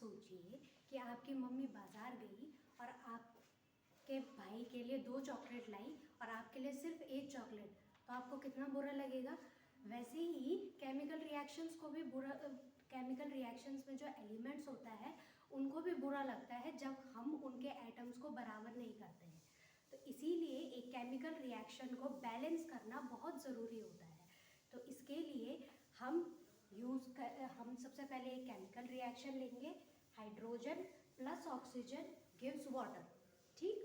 सोचिए कि आपकी मम्मी बाज़ार गई और आपके भाई के लिए 2 चॉकलेट लाई और आपके लिए सिर्फ 1 चॉकलेट, तो आपको कितना बुरा लगेगा। वैसे ही केमिकल रिएक्शंस को भी केमिकल रिएक्शंस में जो एलिमेंट्स होता है उनको भी बुरा लगता है जब हम उनके एटम्स को बराबर नहीं करते हैं। तो इसीलिए एक केमिकल रिएक्शन को बैलेंस करना बहुत ज़रूरी होता है। तो इसके लिए हम सबसे पहले एक केमिकल रिएक्शन लेंगे, hydrogen plus oxygen gives water. ठीक,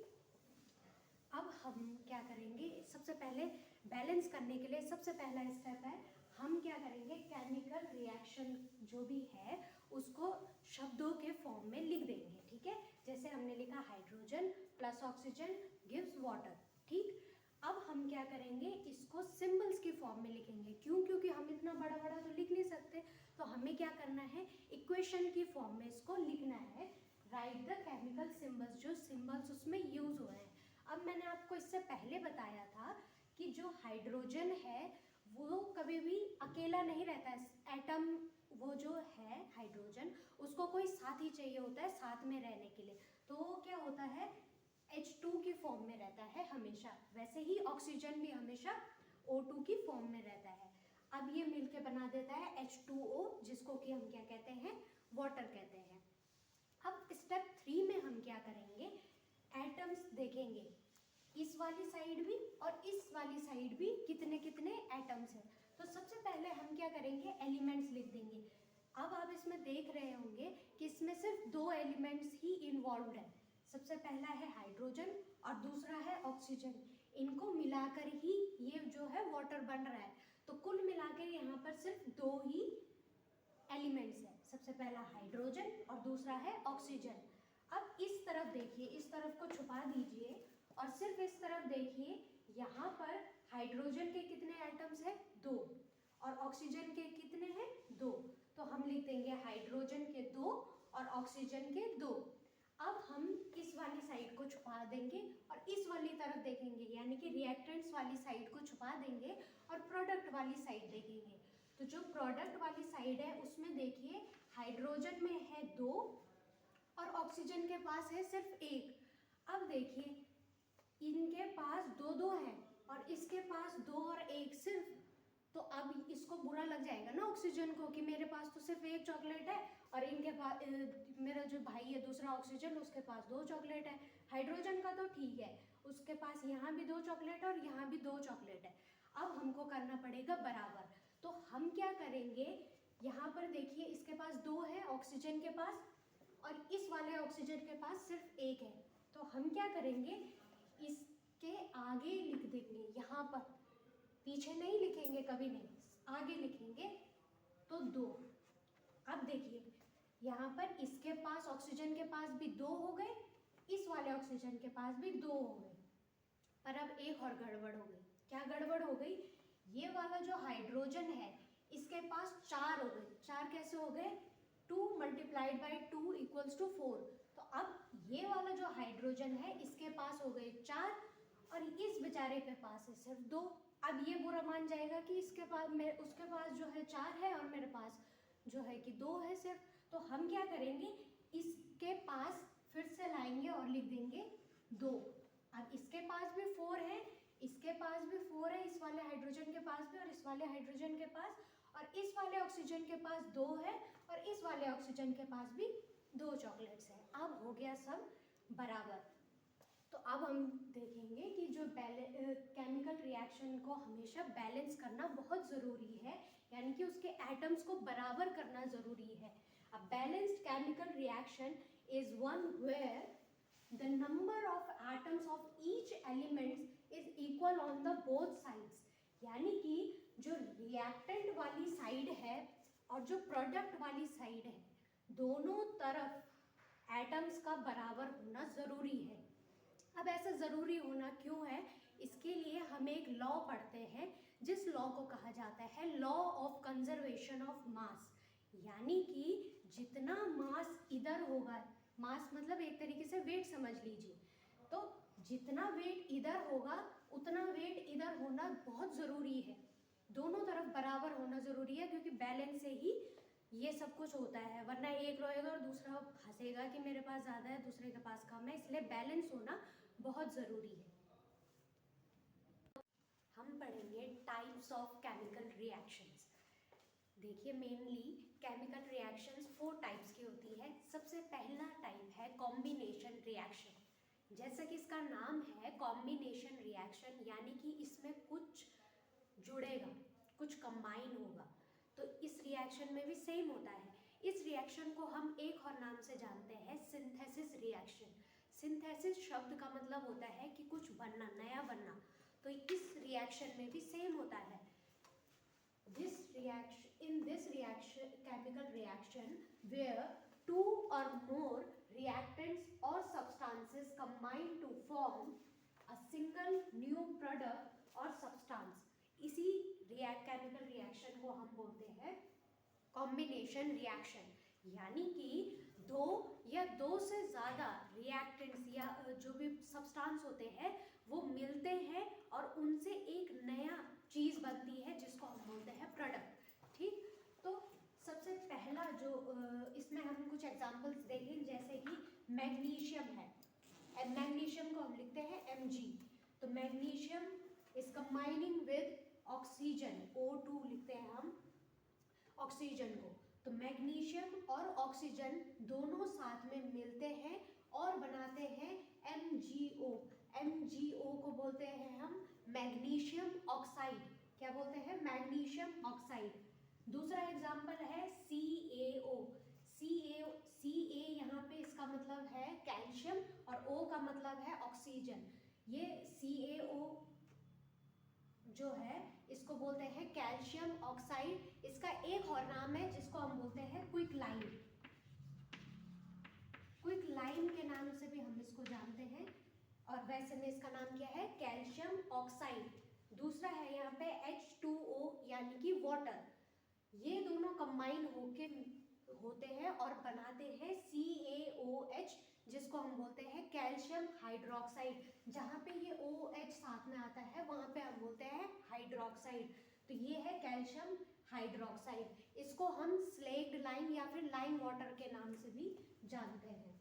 अब हम क्या करेंगे, सबसे पहले बैलेंस करने के लिए सबसे पहला स्टेप है, हम क्या करेंगे, केमिकल रिएक्शन जो भी है उसको शब्दों के फॉर्म में लिख देंगे। ठीक है, जैसे हमने लिखा hydrogen plus oxygen gives water. ठीक, अब हम क्या करेंगे, इसको सिंबल्स की फॉर्म में लिखेंगे। क्योंकि हम इतना बड़ा बड़ा तो लिख नहीं सकते, तो हमें क्या करना है, इक्वेशन की फॉर्म में इसको लिखना है। राइट द केमिकल सिंबल्स, जो सिंबल्स उसमें यूज हुए हैं। अब मैंने आपको इससे पहले बताया था कि जो हाइड्रोजन है वो कभी भी अकेला नहीं रहता है। एटम वो जो है हाइड्रोजन, उसको कोई साथी चाहिए होता है साथ में रहने के लिए, तो वो क्या होता है, H2 की फॉर्म में रहता है हमेशा। वैसे ही ऑक्सीजन भी हमेशा O2 की फॉर्म में रहता है। अब ये मिलके बना देता है H2O, जिसको कि हम क्या कहते हैं, वाटर कहते हैं। अब स्टेप 3 में हम क्या करेंगे, एटम्स देखेंगे, इस वाली साइड भी और इस वाली साइड भी कितने कितने एटम्स हैं। तो सबसे पहले हम क्या करेंगे, एलिमेंट्स लिख देंगे। अब आप इसमें देख रहे होंगे कि इसमें सिर्फ 2 एलिमेंट्स ही इन्वॉल्व है। सबसे पहला है हाइड्रोजन और दूसरा है ऑक्सीजन। इनको मिलाकर ही ये जो है वाटर बन रहा है। तो कुल मिलाकर यहाँ पर सिर्फ 2 ही एलिमेंट्स है, सबसे पहला हाइड्रोजन और दूसरा है ऑक्सीजन। अब इस तरफ देखिए, इस तरफ को छुपा दीजिए और सिर्फ इस तरफ देखिए, यहाँ पर हाइड्रोजन के कितने एटम्स हैं, 2, और ऑक्सीजन के कितने हैं, 2। तो हम लिख देंगे हाइड्रोजन के 2 और ऑक्सीजन के 2। अब हम इस वाली साइड को छुपा देंगे और इस वाली तरफ देखेंगे, यानी कि रिएक्टेंट्स वाली साइड को छुपा देंगे और प्रोडक्ट वाली साइड देखेंगे। तो जो प्रोडक्ट वाली साइड है उसमें देखिए हाइड्रोजन में है 2 और ऑक्सीजन के पास है सिर्फ 1। अब देखिए इनके पास 2-2 है और इसके पास 2 और 1 सिर्फ, तो अब इसको बुरा लग जाएगा ना ऑक्सीजन को कि मेरे पास तो सिर्फ 1 चॉकलेट है और इनके पास, मेरा जो भाई है दूसरा ऑक्सीजन, उसके पास 2 चॉकलेट है। हाइड्रोजन का तो ठीक है, उसके पास यहाँ भी 2 चॉकलेट है और यहाँ भी 2 चॉकलेट है। अब हमको करना पड़ेगा बराबर। तो हम क्या करेंगे, यहाँ पर देखिए इसके पास 2 है ऑक्सीजन के पास और इस वाले ऑक्सीजन के पास सिर्फ 1 है। तो हम क्या करेंगे, इसके आगे लिख देंगे, यहाँ पर, पीछे नहीं लिखेंगे, कभी नहीं, आगे लिखेंगे, तो 2। अब देखिए यहाँ पर इसके पास ऑक्सीजन के पास भी 2 हो गए, इस वाले ऑक्सीजन के पास भी 2 हो गए। पर अब एक और गड़बड़ हो गई। क्या गड़बड़ हो गई, ये वाला जो हाइड्रोजन है इसके पास 4 हो गए। 4 कैसे हो गए, 2 × 2 = 4। तो अब ये वाला जो हाइड्रोजन है इसके पास हो गए 4 और इस बेचारे के पास है सिर्फ 2। अब ये बुरा मान जाएगा कि इसके पास, उसके पास जो है 4 है और मेरे पास जो है कि 2 है सिर्फ। तो हम क्या करेंगे, इसके पास फिर से लाएंगे और लिख देंगे 2। अब इसके पास भी 4 है, इसके पास भी 4 है, इस वाले हाइड्रोजन के पास भी और इस वाले हाइड्रोजन के पास, और इस वाले ऑक्सीजन के पास 2 है और इस वाले ऑक्सीजन के पास भी 2 चॉकलेट्स हैं। अब हो गया सब बराबर। तो अब हम देखेंगे कि जो केमिकल रिएक्शन को हमेशा बैलेंस करना बहुत ज़रूरी है, यानी कि उसके एटम्स को बराबर करना ज़रूरी है। A balanced chemical reaction is one where the number of atoms of each element is equal on the both sides। यानी कि जो रिएक्टेंट वाली साइड है और जो प्रोडक्ट वाली साइड है, दोनों तरफ एटम्स का बराबर होना ज़रूरी है। अब ऐसा ज़रूरी होना क्यों है, इसके लिए हम एक लॉ पढ़ते हैं, जिस लॉ को कहा जाता है law of conservation of mass. यानी कि जितना मास इधर होगा, मास मतलब एक तरीके से वेट समझ लीजिए, तो जितना वेट इधर होगा उतना वेट इधर होना बहुत ज़रूरी है। दोनों तरफ बराबर होना ज़रूरी है, क्योंकि बैलेंस से ही ये सब कुछ होता है, वरना एक रोएगा और दूसरा हंसेगा कि मेरे पास ज़्यादा है दूसरे के पास कम है, इसलिए बैलेंस होना बहुत ज़रूरी है। हम पढ़ेंगे टाइप्स ऑफ केमिकल रिएक्शंस। देखिए मेनली केमिकल रिएक्शंस 4 टाइप्स की होती है। सबसे पहला टाइप है कॉम्बिनेशन रिएक्शन। जैसा कि इसका नाम है कॉम्बिनेशन रिएक्शन, यानी कि इसमें कुछ जुड़ेगा, कुछ कंबाइन होगा। तो इस रिएक्शन में भी सेम होता है। इस रिएक्शन को हम एक और नाम से जानते हैं, सिंथेसिस रिएक्शन। सिंथेसिस शब्द का मतलब होता है कि कुछ बनना, नया बनना। तो इस रिएक्शन में भी सेम होता है। In this reaction, chemical reaction, where 2 or more reactants or substances combine to form a single new product or substance, इसी केमिकल रिएक्शन को हम बोलते हैं कॉम्बिनेशन रिएक्शन। यानी कि दो या दो से ज़्यादा रिएक्टेंट्स या जो भी सब्सटेंस होते हैं वो मिलते हैं और उनसे एक नया चीज़ बनती है जिसको हम बोलते हैं प्रोडक्ट। ठीक, तो सबसे पहला जो इसमें हम कुछ एग्जांपल्स देखें, जैसे कि मैग्नीशियम है। मैग्नीशियम को हम लिखते हैं Mg। तो magnesium is combining with oxygen, O2 लिखते हैं हम ऑक्सीजन को। तो मैग्नीशियम और ऑक्सीजन दोनों साथ में मिलते हैं और बनाते हैं MgO। MgO को बोलते हैं हम मैग्नीशियम ऑक्साइड। क्या बोलते हैं? Magnesium oxide. दूसरा एग्जांपल है CaO। Ca यहाँ पे इसका मतलब है कैल्शियम और O का मतलब है ऑक्सीजन। ये CaO जो है इसको बोलते हैं कैल्शियम ऑक्साइड। इसका एक और नाम है जिसको हम बोलते हैं क्विक लाइम। क्विक लाइम के नाम से भी हम इसको जानते हैं, और वैसे में इसका नाम क्या है? Calcium oxide. दूसरा है यहाँ पे H2O यानी कि वाटर। ये दोनों कंबाइन होके होते हैं और बनाते हैं CaOH, जिसको हम बोलते हैं कैल्शियम हाइड्रोक्साइड। जहाँ पे ये OH साथ में आता है वहाँ पे हम बोलते हैं हाइड्रोक्साइड। तो ये है कैल्शियम हाइड्रोक्साइड। इसको हम स्लेक्ड लाइम या फिर लाइम वाटर के नाम से भी जानते हैं।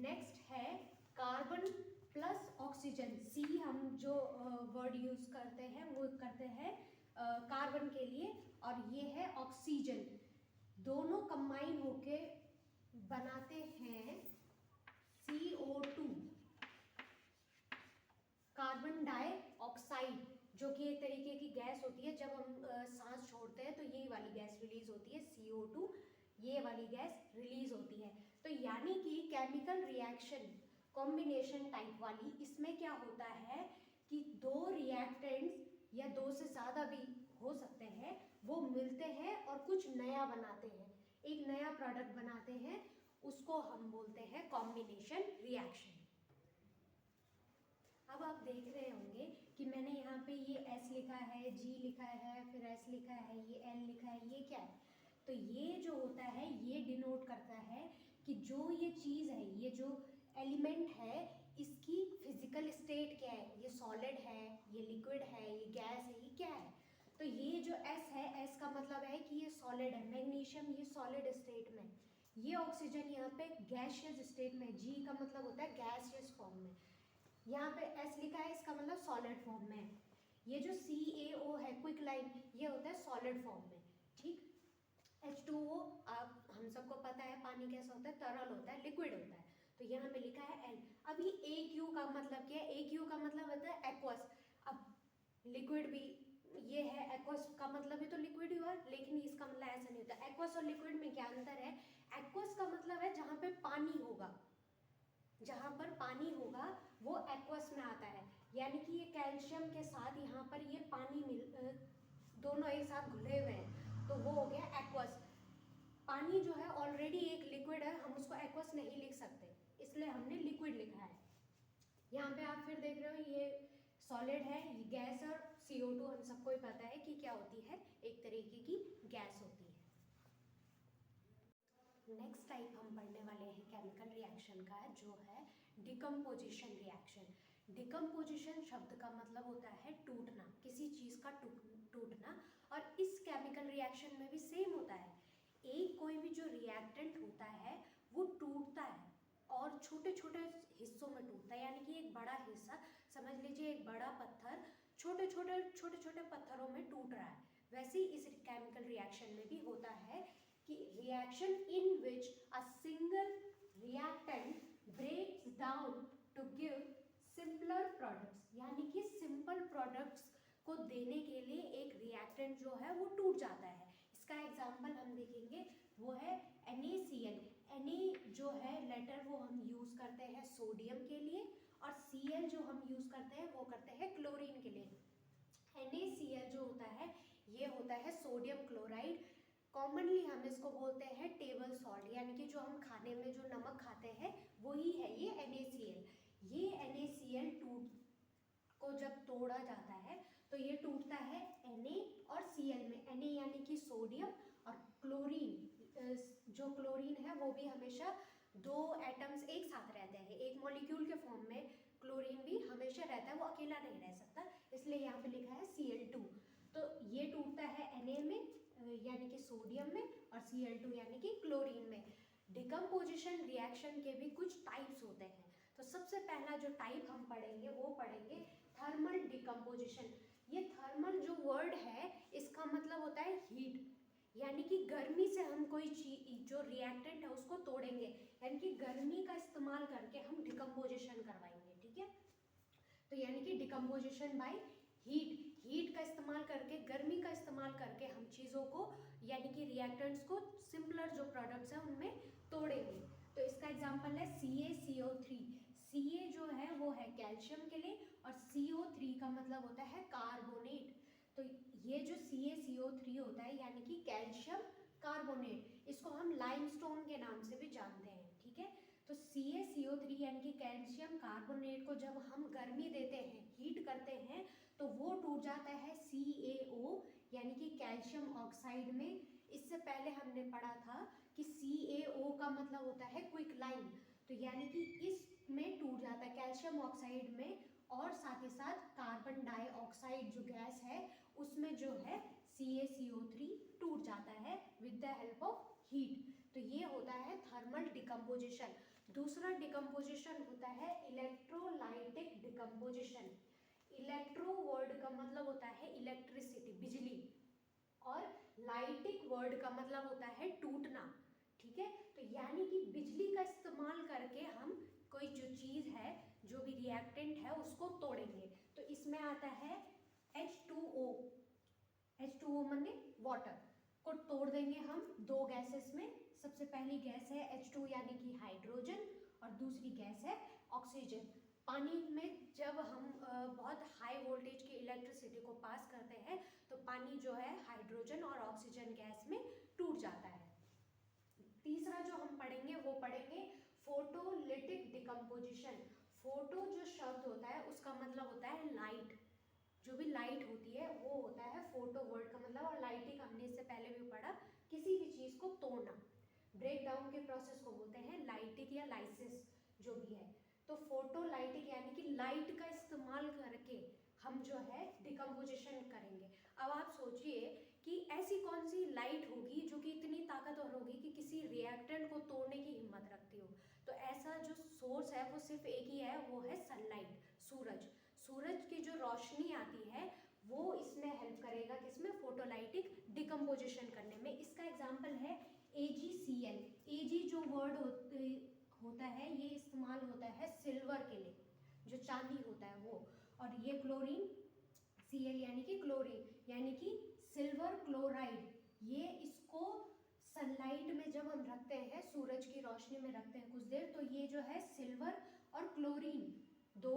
नेक्स्ट है कार्बन प्लस ऑक्सीजन। C हम जो वर्ड यूज करते हैं वो करते हैं कार्बन के लिए, और ये है ऑक्सीजन। दोनों कंबाइन होके बनाते हैं CO2, कार्बन डाइऑक्साइड, जो कि एक तरीके की गैस होती है। जब हम सांस छोड़ते हैं तो ये वाली गैस रिलीज होती है CO2, ये वाली गैस रिलीज होती है। तो यानी कि केमिकल रिएक्शन कॉम्बिनेशन टाइप वाली, इसमें क्या होता है कि दो रिएक्टेंट्स या दो से ज़्यादा भी हो सकते हैं, वो मिलते हैं और कुछ नया बनाते हैं, एक नया प्रोडक्ट बनाते हैं। उसको हम बोलते हैं कॉम्बिनेशन रिएक्शन। अब आप देख रहे होंगे कि मैंने यहाँ पे ये S लिखा है, G लिखा है, फिर S लिखा है, ये L लिखा है, ये क्या है? तो ये जो होता है ये डिनोट करता है कि जो ये चीज़ है, ये जो एलिमेंट है, इसकी फिजिकल स्टेट क्या है। ये सॉलिड है, ये लिक्विड है, ये गैस है, ये क्या है? तो ये जो S है, S का मतलब है कि ये सॉलिड है। मैग्नीशियम ये सॉलिड स्टेट में, ये ऑक्सीजन यहाँ पे गैसियस स्टेट में। G का मतलब होता है गैसियस फॉर्म में। यहाँ पे S लिखा है, इसका मतलब सॉलिड फॉर्म में है। ये जो CaO है क्विक लाइम, ये होता है सॉलिड फॉर्म में। ठीक, H2O आप हम सबको पता है पानी कैसा होता है, तरल होता है, लिक्विड होता है। तो यहाँ पे लिखा है N। अभी AQ का मतलब क्या है? AQ का मतलब होता है एक्वस। अब लिक्विड भी ये है, एक्वस का मतलब भी तो लिक्विड ही हुआ, लेकिन इसका मतलब ऐसा नहीं होता। एक्वस और लिक्विड में क्या अंतर है? एक्वस का मतलब है जहाँ पे पानी होगा, जहाँ पर पानी होगा वो एक्वस में आता है। यानी कि ये कैल्शियम के साथ यहाँ पर ये पानी दोनों एक साथ घुले हुए हैं, तो वो हो गया एक्वस। पानी जो है ऑलरेडी एक लिक्विड है, हम उसको एक्वस नहीं लिख सकते, इसलिए हमने लिक्विड लिखा है। यहाँ पे आप फिर देख रहे हो ये सॉलिड है, ये गैस, और CO2 हम सबको ही पता है कि क्या होती है, एक तरीके की गैस होती है। नेक्स्ट टाइप हम पढ़ने वाले हैं केमिकल रिएक्शन का, जो है डिकम्पोजिशन रिएक्शन। डिकम्पोजिशन शब्द का मतलब होता है टूटना, किसी चीज़ का टूटना। और इस केमिकल रिएक्शन में भी सेम होता है। एक कोई भी जो रिएक्टेंट होता है वो टूटता है और छोटे छोटे हिस्सों में टूटता है, यानी कि एक बड़ा हिस्सा, समझ लीजिए एक बड़ा पत्थर छोटे छोटे पत्थरों में टूट रहा है। वैसे ही इस केमिकल रिएक्शन में भी होता है कि reaction in which a single reactant breaks down to give simpler products, यानी कि सिंपल प्रोडक्ट्स को देने के लिए एक रिएक्टेंट जो है वो टूट जाता है। इसका एग्जांपल हम देखेंगे, वो है NaCl। Na जो है लेटर वो हम यूज़ करते हैं सोडियम के लिए, और Cl जो हम यूज़ करते हैं वो करते हैं क्लोरीन के लिए। NaCl जो होता है ये होता है सोडियम क्लोराइड। कॉमनली हम इसको बोलते हैं टेबल सॉल्ट, यानी कि जो हम खाने में जो नमक खाते हैं वही है ये NaCl। ये NaCl को जब तोड़ा जाता है तो ये टूटता है Na और Cl में। Na यानी कि सोडियम, और क्लोरीन, जो क्लोरीन है वो भी हमेशा दो एटम्स एक साथ रहते हैं, एक मॉलिक्यूल के फॉर्म में क्लोरीन भी हमेशा रहता है, वो अकेला नहीं रह सकता, इसलिए यहाँ पे लिखा है Cl2। तो ये टूटता है Na में यानी कि सोडियम में, और Cl2 यानी कि क्लोरीन में। डिकम्पोजिशन रिएक्शन के भी कुछ टाइप्स होते हैं। तो सबसे पहला जो टाइप हम पढ़ेंगे वो पढ़ेंगे थर्मल डिकम्पोजिशन। ये थर्मल जो वर्ड है इसका मतलब होता है हीट, यानी कि गर्मी से हम कोई चीज जो रिएक्टेंट है उसको तोड़ेंगे, यानी कि गर्मी का इस्तेमाल करके हम डिकम्पोजिशन करवाएंगे, ठीक है। तो यानी कि डिकम्पोजिशन बाय हीट का इस्तेमाल करके, गर्मी का इस्तेमाल करके हम चीज़ों को यानी कि रिएक्टेंट्स को सिंपलर जो प्रोडक्ट्स हैं उनमें तोड़ेंगे। तो इसका एग्जांपल है CaCO3। Ca जो है वो है कैल्शियम के लिए, और CO3 का मतलब होता है कार्बोनेट। तो ये जो CaCO3 होता है यानी कि कैल्शियम कार्बोनेट, इसको हम लाइमस्टोन के नाम से भी जानते हैं, ठीक है। तो CaCO3 यानी कि कैल्शियम कार्बोनेट को जब हम गर्मी देते हैं, हीट करते हैं, तो वो टूट जाता है CaO यानी कि कैल्शियम ऑक्साइड में। इससे पहले हमने पढ़ा था कि CaO का मतलब होता है क्विक लाइम, तो यानी कि इसमें टूट जाता है कैल्शियम ऑक्साइड में, और साथ ही साथ कार्बन डाइऑक्साइड जो गैस है उसमें जो है CaCO3 टूट जाता है with the help of heat. तो ये होता है थर्मल डिकम्पोजिशन। दूसरा डिकम्पोजिशन होता है इलेक्ट्रोलाइटिक डिकम्पोजिशन। इलेक्ट्रो वर्ड का मतलब होता है इलेक्ट्रिसिटी, बिजली, और लाइटिक वर्ड का मतलब होता है टूटना, ठीक है। तो यानी कि बिजली का इस्तेमाल करके हम कोई जो चीज़ है, जो भी रिएक्टेंट है उसको तोड़ेंगे। तो इसमें आता है H2O। H2O माने वाटर को तोड़ देंगे हम दो गैसेस में। सबसे पहली गैस है H2 यानी कि हाइड्रोजन, और दूसरी गैस है ऑक्सीजन। पानी में जब हम बहुत हाई वोल्टेज की इलेक्ट्रिसिटी को पास करते हैं तो पानी जो है हाइड्रोजन और ऑक्सीजन गैस में टूट जाता है। तीसरा जो हम पढ़ेंगे वो पढ़ेंगे फोटोलिटिक डिकम्पोजिशन। फोटो जो शब्द होता है उसका मतलब होता है लाइट, जो भी लाइट होती है वो होता है फोटो वर्ड का मतलब, और लाइटिक हमने इससे पहले भी पढ़ा, किसी भी चीज़ को तोड़ना। ब्रेक डाउन के प्रोसेस को बोलते हैं लाइटिक या लाइसिस जो भी है। तो फोटोलाइटिक यानी कि लाइट का इस्तेमाल करके हम जो है डिकम्पोजिशन करेंगे। अब आप सोचिए कि ऐसी कौन सी लाइट होगी जो कि इतनी ताकतवर होगी कि किसी रिएक्टेंट को तोड़ने की हिम्मत रखती हो। तो ऐसा जो सोर्स है वो सिर्फ एक ही है, वो है सनलाइट, सूरज। सूरज की जो रोशनी आती है वो इसमें हेल्प करेगा, किसमें, फोटोलाइटिक डिकम्पोजिशन करने में। इसका एग्जांपल है AgCl। Ag जो वर्ड होता है ये इस्तेमाल होता है सिल्वर के लिए, जो चांदी होता है वो, और ये क्लोरीन Cl यानी कि क्लोरीन यानी कि सिल्वर क्लोराइड, ये इसको सनलाइट में जब हम रखते हैं, सूरज की रोशनी में रखते हैं कुछ देर, तो ये जो है सिल्वर और क्लोरीन दो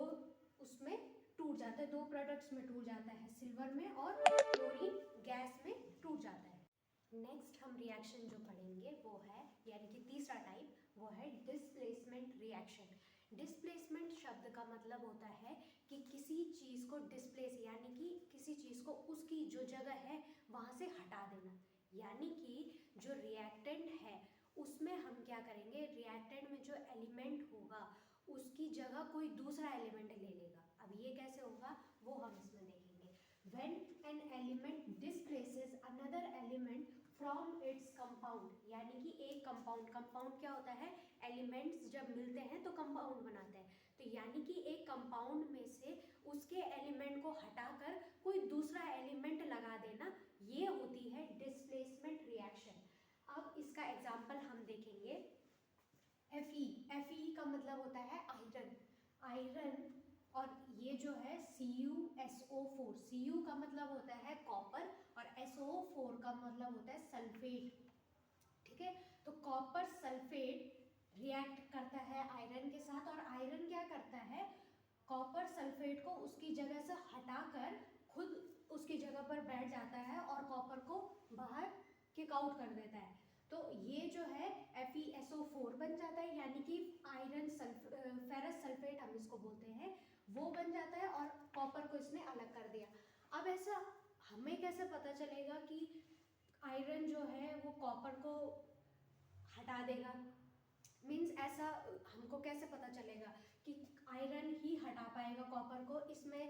उसमें टूट जाता है, दो प्रोडक्ट्स में टूट जाता है, सिल्वर में और क्लोरीन गैस में टूट जाता है। नेक्स्ट हम रिएक्शन जो पढ़ेंगे वो है, यानी कि तीसरा टाइप, वो है डिस्प्लेसमेंट रिएक्शन। डिस्प्लेसमेंट शब्द का मतलब होता है कि किसी चीज़ को डिस्प्लेस यानी कि किसी चीज़ को उसकी जो जगह है वहाँ से हटा देना। यानी कि जो रिएक्टेंट है उसमें हम क्या करेंगे, रिएक्टेंट में जो एलिमेंट होगा उसकी जगह कोई दूसरा एलिमेंट ले लेगा। अब ये कैसे होगा वो हम इसमें देखेंगे। When an element displaces another element from its compound, यानी कि एक कंपाउंड क्या होता है, एलिमेंट्स जब मिलते हैं तो कंपाउंड बनाते हैं, तो यानी कि एक कंपाउंड में से उसके एलिमेंट को हटाकर कोई दूसरा एलिमेंट लगा देना, ये होती है डिस्प्लेसमेंट रिएक्शन। अब इसका एग्जांपल हम देखेंगे। Fe का मतलब होता है आयरन, और ये जो है CuSO4, Cu का मतलब होता है कॉपर और SO4 का मतलब होता है सल्फेट, ठीक है। तो कॉपर सल्फेट रिएक्ट करता है आयरन के साथ, और आयरन क्या करता है, कॉपर सल्फेट को उसकी जगह से हटाकर खुद उसकी जगह पर बैठ जाता है और कॉपर को बाहर किक आउट कर देता है। तो ये जो है FeSO4 बन जाता है, यानी कि फेरस सल्फेट हम इसको बोलते हैं, वो बन जाता है और कॉपर को इसने अलग कर दिया। अब ऐसा हमें कैसे पता चलेगा कि आयरन जो है वो कॉपर को हटा देगा, मीन्स ऐसा हमको कैसे पता चलेगा कि आयरन ही हटा पाएगा कॉपर को इसमें,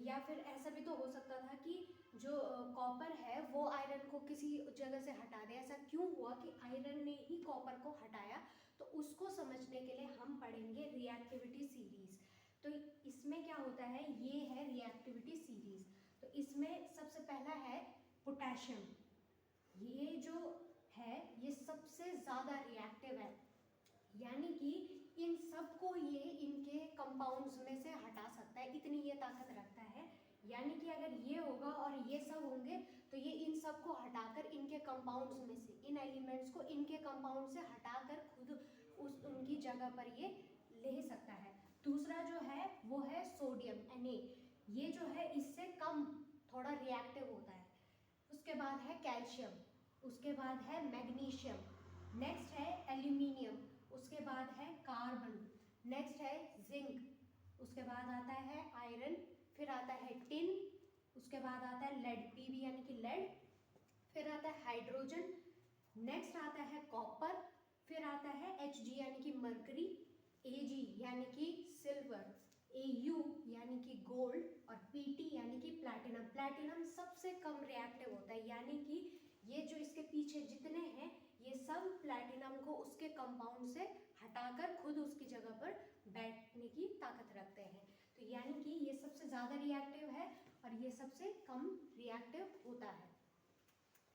या फिर ऐसा भी तो हो सकता था कि जो कॉपर है वो आयरन को किसी जगह से हटा दे, ऐसा क्यों हुआ कि आयरन ने ही कॉपर को हटाया, तो उसको समझने के लिए हम पढ़ेंगे रिएक्टिविटी सीरीज। तो इसमें क्या होता है, ये है रिएक्टिविटी सीरीज। तो इसमें सबसे पहला है पोटेशियम, ये जो है ये सबसे ज़्यादा रिएक्टिव है, यानी कि इन सबको ये इनके कंपाउंड्स में से हटा सकता है, इतनी ये ताकत रखता है। यानी कि अगर ये होगा और ये सब होंगे तो ये इन सब को हटाकर इनके कंपाउंड्स में से, इन एलिमेंट्स को इनके कंपाउंड से हटाकर खुद उनकी जगह पर ये ले सकता है। दूसरा जो है वो है सोडियम Na, ये जो है इससे कम थोड़ा रिएक्टिव होता है। उसके बाद है कैल्शियम, उसके बाद है मैग्नीशियम, नेक्स्ट है एल्यूमिनियम, उसके बाद है कार्बन, नेक्स्ट है जिंक, उसके बाद आता है आयरन, फिर आता है टिन, उसके बाद आता है लेड, Pb यानी कि लेड, फिर आता है हाइड्रोजन, नेक्स्ट आता है कॉपर, फिर आता है Hg यानी कि मरकरी, Ag यानी कि सिल्वर, Au यानी कि गोल्ड, और Pt यानी कि प्लैटिनम। प्लैटिनम सबसे कम रिएक्टिव होता है, यानी कि ये जो इसके पीछे जितने हैं ये सब प्लैटिनम को उसके कंपाउंड से हटाकर खुद उसकी जगह पर बैठने की ताकत रखते हैं। तो यानी कि ये सबसे ज़्यादा रिएक्टिव है और ये सबसे कम रिएक्टिव होता है।